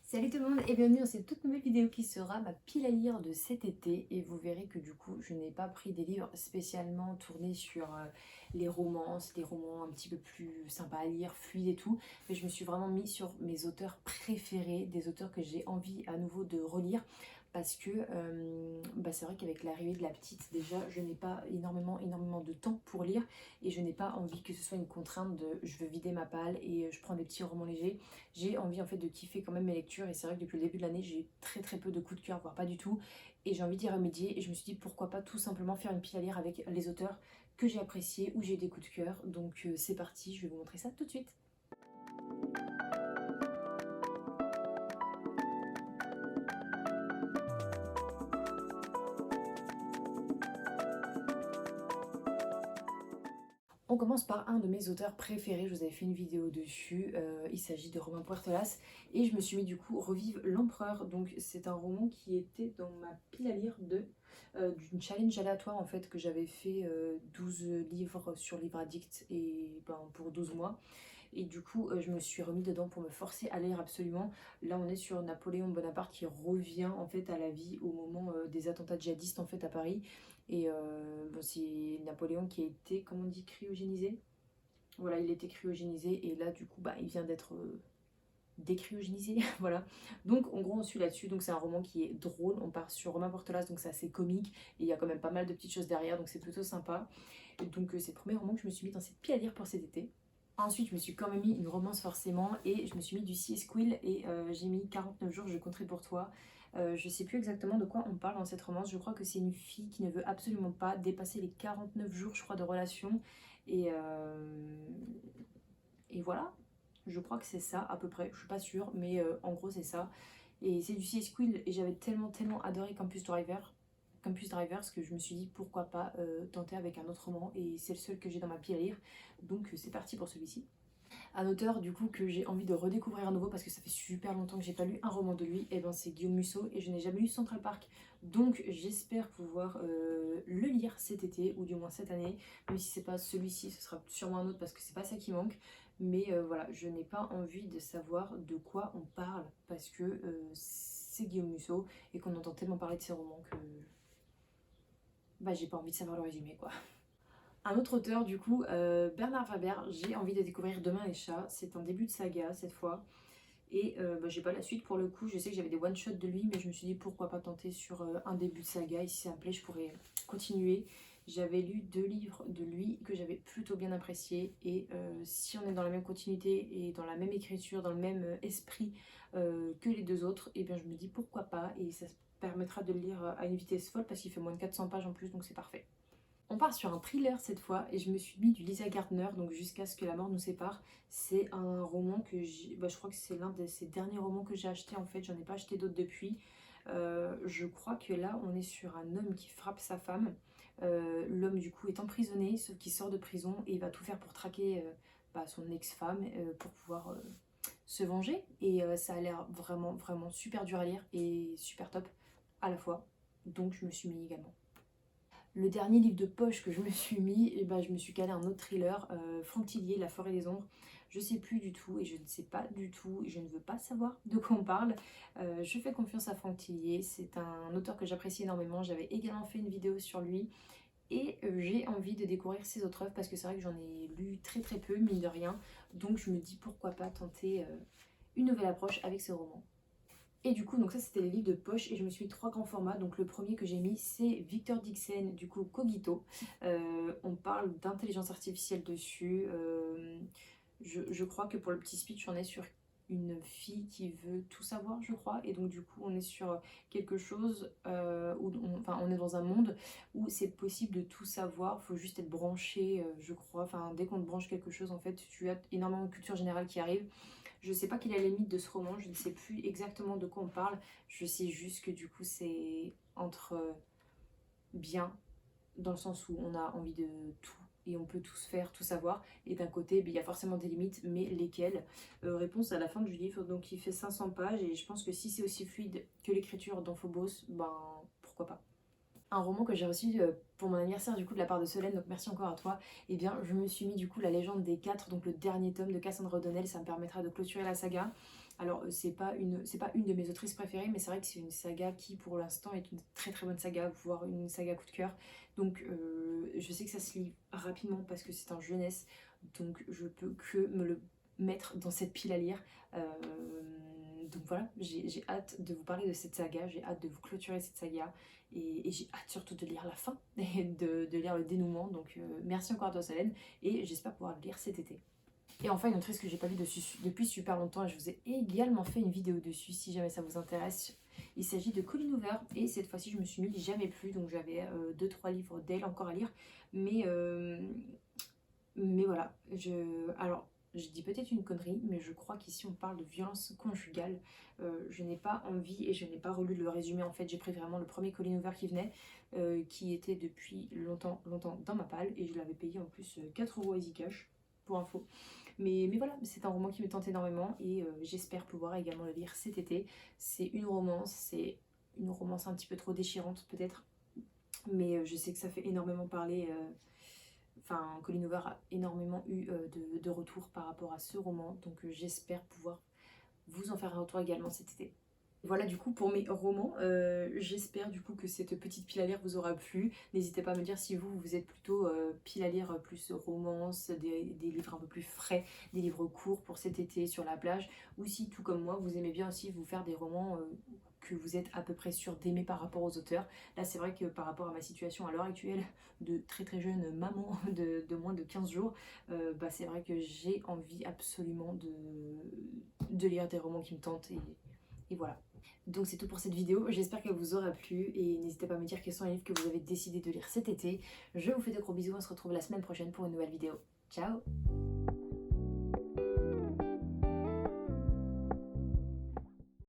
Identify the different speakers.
Speaker 1: Salut tout le monde et bienvenue dans cette toute nouvelle vidéo qui sera ma pile à lire de cet été et vous verrez que du coup je n'ai pas pris des livres spécialement tournés sur les romances, des romans un petit peu plus sympas à lire, fluides et tout, mais je me suis vraiment mis sur mes auteurs préférés, des auteurs que j'ai envie à nouveau de relire parce que c'est vrai qu'avec l'arrivée de la petite déjà je n'ai pas énormément de temps pour lire et je n'ai pas envie que ce soit une contrainte de je veux vider ma palle et je prends des petits romans légers. J'ai envie en fait de kiffer quand même mes lectures et c'est vrai que depuis le début de l'année j'ai très peu de coups de cœur, voire pas du tout, et j'ai envie d'y remédier et je me suis dit pourquoi pas tout simplement faire une pile à lire avec les auteurs que j'ai appréciés ou j'ai eu des coups de cœur. Donc c'est parti, je vais vous montrer ça tout de suite. On commence par un de mes auteurs préférés, je vous avais fait une vidéo dessus, il s'agit de Romain Puertolas et je me suis mis du coup Revive l'Empereur, donc c'est un roman qui était dans ma pile à lire d'une challenge aléatoire en fait que j'avais fait 12 livres sur Livre Addict et pour 12 mois et du coup je me suis remis dedans pour me forcer à lire absolument. Là on est sur Napoléon Bonaparte qui revient en fait à la vie au moment des attentats djihadistes en fait à Paris et c'est Napoléon qui a été, comment on dit, cryogénisé. Voilà, il était cryogénisé et là du coup il vient d'être décryogénisé. Voilà, donc en gros on suit là-dessus. Donc c'est un roman qui est drôle, on part sur Romain Portolas, donc c'est assez comique et il y a quand même pas mal de petites choses derrière, donc c'est plutôt sympa. Et donc c'est le premier roman que je me suis mis dans cette pile à lire pour cet été. Ensuite, je me suis quand même mis une romance forcément et je me suis mis du C.S. Quill et j'ai mis 49 jours, je compterai pour toi. Je sais plus exactement de quoi on parle dans cette romance. Je crois que c'est une fille qui ne veut absolument pas dépasser les 49 jours, je crois, de relation. Et, et voilà, je crois que c'est ça à peu près. Je suis pas sûre, mais en gros c'est ça. Et c'est du C.S. Quill et j'avais tellement adoré Campus Drivers que je me suis dit pourquoi pas tenter avec un autre roman et c'est le seul que j'ai dans ma pile à lire. Donc c'est parti pour celui-ci. Un auteur du coup que j'ai envie de redécouvrir à nouveau parce que ça fait super longtemps que j'ai pas lu un roman de lui, et ben c'est Guillaume Musso et je n'ai jamais lu Central Park, donc j'espère pouvoir le lire cet été ou du moins cette année. Même si c'est pas celui-ci, ce sera sûrement un autre parce que c'est pas ça qui manque, mais voilà, je n'ai pas envie de savoir de quoi on parle parce que c'est Guillaume Musso et qu'on entend tellement parler de ses romans que j'ai pas envie de savoir le résumé quoi. Un autre auteur du coup, Bernard Faber, j'ai envie de découvrir Demain les chats, c'est un début de saga cette fois. Et j'ai pas la suite pour le coup, je sais que j'avais des one-shots de lui, mais je me suis dit pourquoi pas tenter sur un début de saga, et si ça me plaît je pourrais continuer. J'avais lu 2 livres de lui que j'avais plutôt bien appréciés, et si on est dans la même continuité et dans la même écriture, dans le même esprit que les deux autres, et bien je me dis pourquoi pas, et ça permettra de le lire à une vitesse folle parce qu'il fait moins de 400 pages en plus, donc c'est parfait. On part sur un thriller cette fois et je me suis mis du Lisa Gardner, donc Jusqu'à ce que la mort nous sépare. C'est un roman que je crois que c'est l'un de ces derniers romans que j'ai acheté en fait, j'en ai pas acheté d'autres depuis. Je crois que là on est sur un homme qui frappe sa femme. L'homme du coup est emprisonné, sauf qu'il sort de prison et il va tout faire pour traquer son ex-femme pour pouvoir se venger. Et ça a l'air vraiment super dur à lire et super top à la fois. Donc je me suis mis également. Le dernier livre de poche que je me suis mis, je me suis calé un autre thriller, Franck Tillier, La forêt des ombres. Je sais plus du tout et je ne sais pas du tout et je ne veux pas savoir de quoi on parle. Je fais confiance à Franck Tillier, c'est un auteur que j'apprécie énormément. J'avais également fait une vidéo sur lui et j'ai envie de découvrir ses autres œuvres parce que c'est vrai que j'en ai lu très peu, mine de rien. Donc je me dis pourquoi pas tenter une nouvelle approche avec ce roman. Et du coup, donc ça c'était les livres de poche et je me suis mis 3 grands formats. Donc le premier que j'ai mis c'est Victor Dixon, du coup Cogito. On parle d'intelligence artificielle dessus. Je crois que pour le petit speech on est sur une fille qui veut tout savoir je crois. Et donc du coup on est sur quelque chose où on est dans un monde où c'est possible de tout savoir. Il faut juste être branché je crois. Enfin dès qu'on te branche quelque chose en fait tu as énormément de culture générale qui arrive. Je sais pas quelle est la limite de ce roman, je ne sais plus exactement de quoi on parle. Je sais juste que du coup c'est entre bien, dans le sens où on a envie de tout et on peut tout se faire, tout savoir. Et d'un côté, il y a forcément des limites, mais lesquelles? Réponse à la fin du livre, donc il fait 500 pages et je pense que si c'est aussi fluide que l'écriture d'Amphobos, pourquoi pas. Un roman que j'ai reçu pour mon anniversaire du coup de la part de Solène, donc merci encore à toi. Et bien je me suis mis du coup La légende des quatre, donc le dernier tome de Cassandre O'Donnell, ça me permettra de clôturer la saga. Alors c'est pas une de mes autrices préférées, mais c'est vrai que c'est une saga qui pour l'instant est une très très bonne saga, voire une saga coup de cœur. Donc je sais que ça se lit rapidement parce que c'est en jeunesse, donc je peux que me le mettre dans cette pile à lire. Donc voilà, j'ai hâte de vous parler de cette saga, j'ai hâte de vous clôturer cette saga et j'ai hâte surtout de lire la fin et de lire le dénouement. Donc merci encore à toi Solène et j'espère pouvoir le lire cet été. Et enfin, une autrice que j'ai pas lue depuis super longtemps, et je vous ai également fait une vidéo dessus si jamais ça vous intéresse. Il s'agit de Colleen Hoover, et cette fois-ci je me suis mis jamais plus, donc j'avais 2-3 livres d'elle encore à lire. Mais voilà, alors je dis peut-être une connerie, mais je crois qu'ici on parle de violence conjugale. Je n'ai pas envie et je n'ai pas relu le résumé. En fait, j'ai pris vraiment le premier Colleen Hoover qui venait, qui était depuis longtemps dans ma palle, et je l'avais payé en plus 4 € Easy Cash, pour info. Mais voilà, c'est un roman qui me tente énormément et j'espère pouvoir également le lire cet été. C'est une romance un petit peu trop déchirante peut-être, mais je sais que ça fait énormément parler. Enfin, Colleen Hoover a énormément eu de retours par rapport à ce roman, donc j'espère pouvoir vous en faire un retour également cet été. Voilà du coup pour mes romans, j'espère du coup que cette petite pile à lire vous aura plu. N'hésitez pas à me dire si vous êtes plutôt pile à lire plus romance, des livres un peu plus frais, des livres courts pour cet été sur la plage, ou si tout comme moi vous aimez bien aussi vous faire des romans que vous êtes à peu près sûr d'aimer par rapport aux auteurs. Là c'est vrai que par rapport à ma situation à l'heure actuelle de très très jeune maman de moins de 15 jours, c'est vrai que j'ai envie absolument de lire des romans qui me tentent et voilà. Donc c'est tout pour cette vidéo, j'espère qu'elle vous aura plu et n'hésitez pas à me dire quels sont les livres que vous avez décidé de lire cet été. Je vous fais de gros bisous, on se retrouve la semaine prochaine pour une nouvelle vidéo. Ciao!